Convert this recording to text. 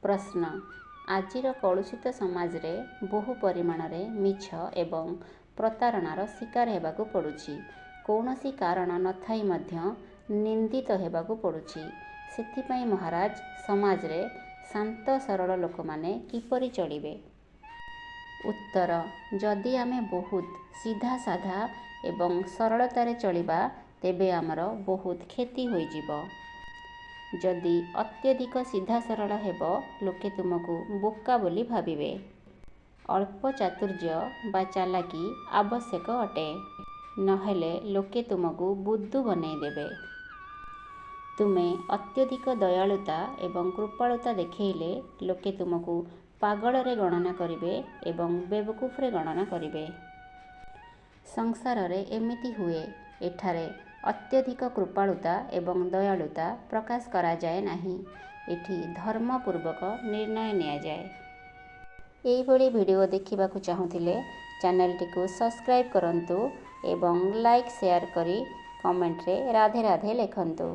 प्रश्न आजिर कलुषित समाज रे बहु परिमाण रे मिछ एवं प्रतारणार शिकार हेबाकु पड़ुछि। कौनसी कारण नथाई मध्य निंदित हेबाकु पड़ुछि। सेथिपाई महाराज समाज रे शांत सरल लोक माने किपरि चलिबे? उत्तर जदि आमे बहुत सीधा साधा एवं सरलतारे चलिबा तेबे आमर बहुत क्षति होई जिवो। जदि अत्यधिक सीधा सरल हेबो लोके तुमको बोका बोली भाबिबे। अल्प चातुर्य बा चालाकी आवश्यक अटे, नहेले लोके तुमको बुद्धू बनई देबे। तुमे अत्यधिक दयालुता एवं कृपालुता देखेइले लोके तुमको पागल रे गणना करिबे एवं बेवकूफ रे गणना करिबे। संसार रे एमिति हुए, एठारे अत्यधिक कृपालुता एवं दयालुता प्रकाश करा जाए नाही। एठी धर्मपूर्वक निर्णय निया जाए। एई भली वीडियो देखिबाकु चाहुथिले चैनलटी को सब्सक्राइब करंतु एवं लाइक शेयर करी कमेंट रे राधे राधे लिखंतु।